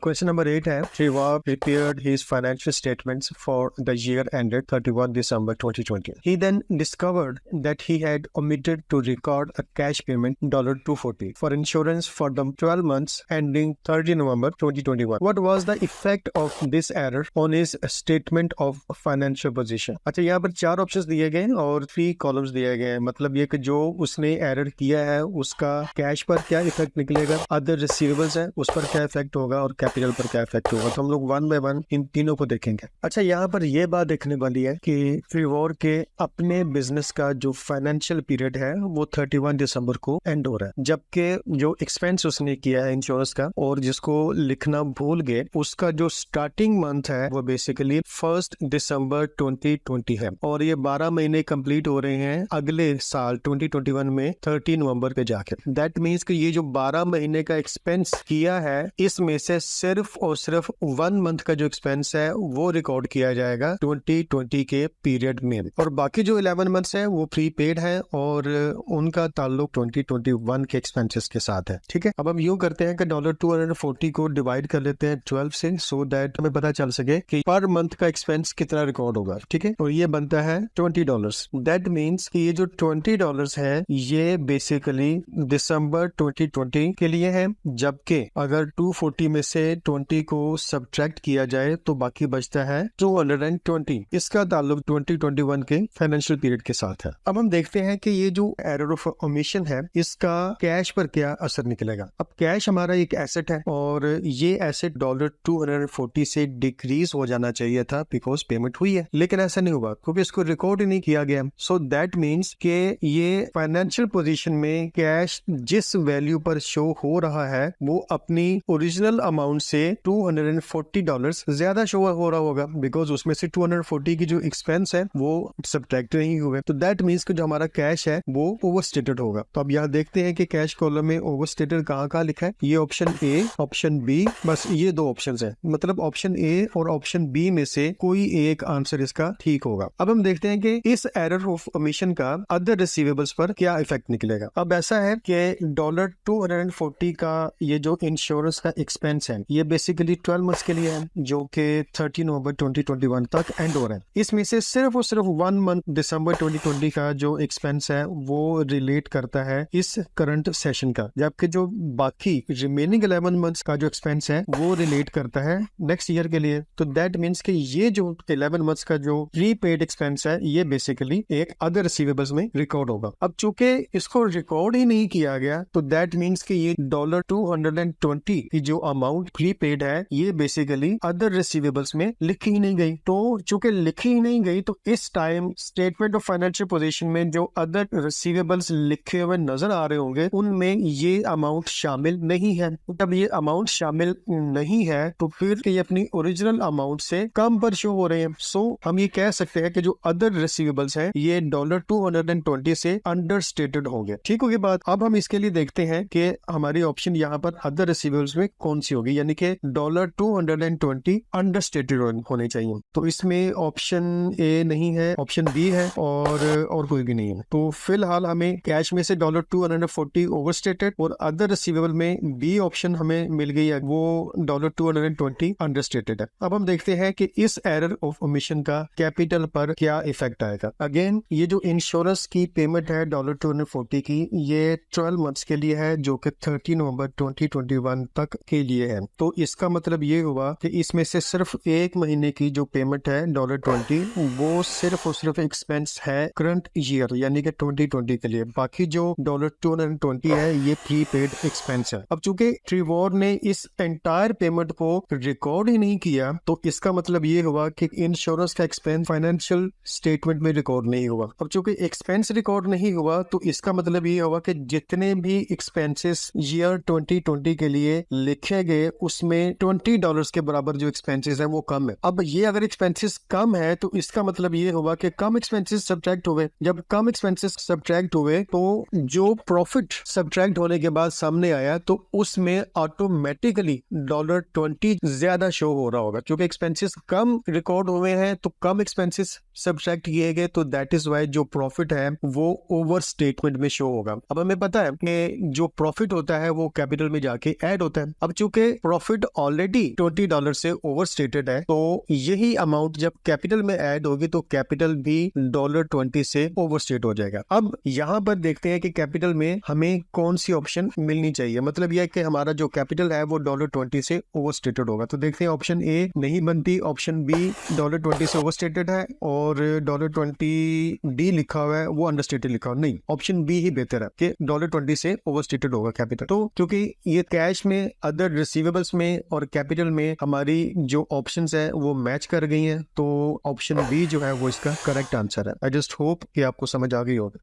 Question number 8 है Trevor prepared his financial statements for the year ended 31 December 2020. He then discovered that he had omitted to record a cash payment $240 for insurance for the 12 months ending 30 November 2021. What was the effect of this error on his statement of financial position? अच्छा, यहाँ पर 4 options दिए गए और 3 columns दिए गए हैं। मतलब ये कि जो उसने एरर किया है उसका कैश पर क्या इफेक्ट निकलेगा, अदर रिसीवेबल्स है उस पर क्या इफेक्ट होगा और कैपिटल पर क्या इफेक्ट होगा। तो हम लोग 1 बाय 1 इन तीनों को देखेंगे। अच्छा, यहाँ पर यह बात देखने वाली है कि ट्रेवर के अपने बिजनेस का जो फाइनेंशियल पीरियड है वो 31 दिसंबर को एंड हो रहा है, जबकि जो एक्सपेंस उसने किया है इंश्योरेंस का और जिसको लिखना भूल गए उसका जो स्टार्टिंग मंथ है वो बेसिकली 1 दिसंबर 2020 है और ये 12 महीने कंप्लीट हो रहे हैं अगले साल 2021 में 30 नवंबर पे जाके। दैट मीन्स कि ये जो 12 महीने का एक्सपेंस किया है इसमें से सिर्फ और सिर्फ 1 मंथ का जो एक्सपेंस है वो रिकॉर्ड किया जाएगा 2020 के पीरियड में और बाकी जो 11 मंथ्स है वो प्री पेड है और उनका ताल्लुक 2021 के एक्सपेंसेस के साथ है। ठीक है, अब हम यूं करते हैं कि $240 को डिवाइड कर लेते हैं 12 से, सो दैट हमें पता चल सके कि पर मंथ का एक्सपेंस कितना रिकॉर्ड होगा। ठीक है, और ये बनता है $20। दैट मीन्स कि ये जो $20 है ये बेसिकली दिसंबर 2020 के लिए है, जबकि अगर 240 में से 20 को सब्ट्रैक्ट किया जाए तो बाकी बचता है 220। इसका ताल्लुक 2021 के फाइनेंशियल पीरियड के साथ है। अब हम देखते हैं कि ये जो एरर ऑफ ओमिशन है इसका कैश पर क्या असर निकलेगा। अब कैश हमारा एक एसेट है और ये एसेट $240 से डिक्रीज हो जाना चाहिए था बिकॉज पेमेंट हुई है, लेकिन ऐसा नहीं हुआ क्योंकि इसको रिकॉर्ड ही नहीं किया गया। सो दैट मीन्स के ये फाइनेंशियल पोजीशन में कैश जिस वैल्यू पर शो हो रहा है वो अपनी ओरिजिनल अमाउंट से $240 ज्यादा शो हो रहा होगा बिकॉज उसमें से 240 की जो एक्सपेंस है वो सब्ट्रैक्ट नहीं हुए। तो दैट मीन्स कि जो हमारा कैश है वो ओवरस्टेटेड होगा। तो अब यहाँ देखते हैं कि कैश कॉलम में ओवरस्टेटेड कहाँ लिखा है। ये ऑप्शन ए, ऑप्शन बी, बस ये 2 ऑप्शंस है। मतलब ऑप्शन ए और ऑप्शन बी में से कोई एक आंसर इसका ठीक होगा। अब हम देखते हैं कि इस एरर ऑफ ओमिशन का अदर रिसीवेबल्स पर क्या इफेक्ट निकलेगा। अब ऐसा है कि $240 का ये जो इंश्योरेंस का एक्सपेंस है ये बेसिकली 12 मंथ्स के लिए है जो कि 30 नवंबर 2021 तक एंड हो रहा है। इसमें से सिर्फ और सिर्फ 1 मंथ दिसंबर 2020 का जो एक्सपेंस है वो रिलेट करता है इस करंट सेशन का, जबकि जो बाकी रिमेनिंग 11 मंथ्स का जो एक्सपेंस है वो रिलेट करता है नेक्स्ट ईयर के लिए। तो दैट मीन्स कि ये जो 11 मंथ्स का जो प्रीपेड एक्सपेंस है ये बेसिकली एक अदर रिसीवेबल्स में रिकॉर्ड होगा। अब चूंकि इसको रिकॉर्ड ही नहीं किया गया तो दैट मीन्स कि ये $220 की जो अमाउंट प्रीपेड है ये बेसिकली अदर रिसीवेबल्स में लिखी ही नहीं गई। तो चूंकि लिखी ही नहीं गई तो इस time statement of financial position में जो अदर रिसीवेबल्स लिखे हुए नजर आ रहे होंगे उनमें ये अमाउंट शामिल नहीं है। जब ये अमाउंट शामिल नहीं है तो फिर ये अपनी ओरिजिनल अमाउंट से कम पर शो हो रहे हैं। सो हम ये कह सकते हैं कि जो अदर रिसीवेबल्स हैं ये $220 से अंडरस्टेटेड होंगे। ठीक होगी बात। अब हम इसके लिए देखते हैं कि हमारी ऑप्शन यहाँ पर अदर रिसीवेबल्स में कौन सी होगी, यानी कि $220 अंडरस्टेटेड होने चाहिए। तो इसमें ऑप्शन ए नहीं है, ऑप्शन बी है और कोई भी नहीं है। तो फिलहाल हमें कैश में से $240 ओवरस्टेटेड और अदर रिसीवेबल में बी ऑप्शन हमें मिल गई है, वो $220 अंडरस्टेटेड है। अब हम देखते हैं कि इस एरर ऑफ ओमिशन का कैपिटल पर क्या इफेक्ट आएगा। अगेन ये जो इंश्योरेंस की पेमेंट है $240 की ये 12 मंथ्स के लिए है जो कि 30 नवंबर 2021 तक के लिए है। तो इसका मतलब ये हुआ कि इसमें से सिर्फ 1 महीने की जो पेमेंट है $20 वो सिर्फ और सिर्फ एक्सपेंस है करंट ईयर यानी कि 2020 के लिए। बाकी जो $220 है ये प्रीपेड एक्सपेंस है। अब चूंकि ट्रेवर ने इस एंटायर पेमेंट को रिकॉर्ड ही नहीं किया तो इसका मतलब ये हुआ कि इंश्योरेंस का एक्सपेंस फाइनेंशियल स्टेटमेंट में रिकॉर्ड नहीं हुआ। अब चूंकि एक्सपेंस रिकॉर्ड नहीं हुआ तो इसका मतलब ये हुआ कि जितने भी एक्सपेंसेस ईयर 2020 के लिए लिखे गए उसमें $20 के बराबर जो एक्सपेंसेस है वो कम है। अब ये अगर एक्सपेंसेस कम है तो इसका मतलब ये हुआ कि कम एक्सपेंसेस सब्ट्रैक्ट हुए। जब कम एक्सपेंसेस सब्ट्रैक्ट हुए तो जो प्रॉफिट सब्ट्रैक्ट होने के बाद सामने आया तो उसमें ऑटोमेटिकली $20 ज्यादा शो हो रहा होगा। क्योंकि एक्सपेंसेस कम रिकॉर्ड हुए हैं तो कम एक्सपेंसेस सब्ट्रैक्ट किए गए तो दैट इज वाई जो प्रॉफिट है वो ओवर स्टेटमेंट में शो होगा। अब हमें पता है कि जो प्रॉफिट होता है वो कैपिटल में जाके ऐड होता है। अब चूंकि प्रॉफिट ऑलरेडी $20 से ओवरस्टेटेड है, तो यही अमाउंट जब कैपिटल में ऐड होगी तो कैपिटल भी $20 से ओवरस्टेट हो जाएगा। अब यहाँ पर देखते हैं कि कैपिटल में हमें कौन सी ऑप्शन मिलनी चाहिए। मतलब यह है कि हमारा जो कैपिटल है वो $20 से ओवरस्टेटेड होगा। तो देखते हैं, ऑप्शन ए नहीं बनती, ऑप्शन बी $20 से ओवरस्टेटेड है और $20 लिखा हुआ है वो अंडरस्टेटेड लिखा हुआ नहीं। ऑप्शन बी ही बेहतर है कि $20 से ओवरस्टेटेड होगा कैपिटल। तो क्योंकि ये कैश में, अदर रिसीवेबल्स में और कैपिटल में हमारी जो ऑप्शंस है वो मैच कर गई हैं, तो ऑप्शन बी जो है वो इसका करेक्ट आंसर है। आई जस्ट होप कि आपको समझ आ गई होगी।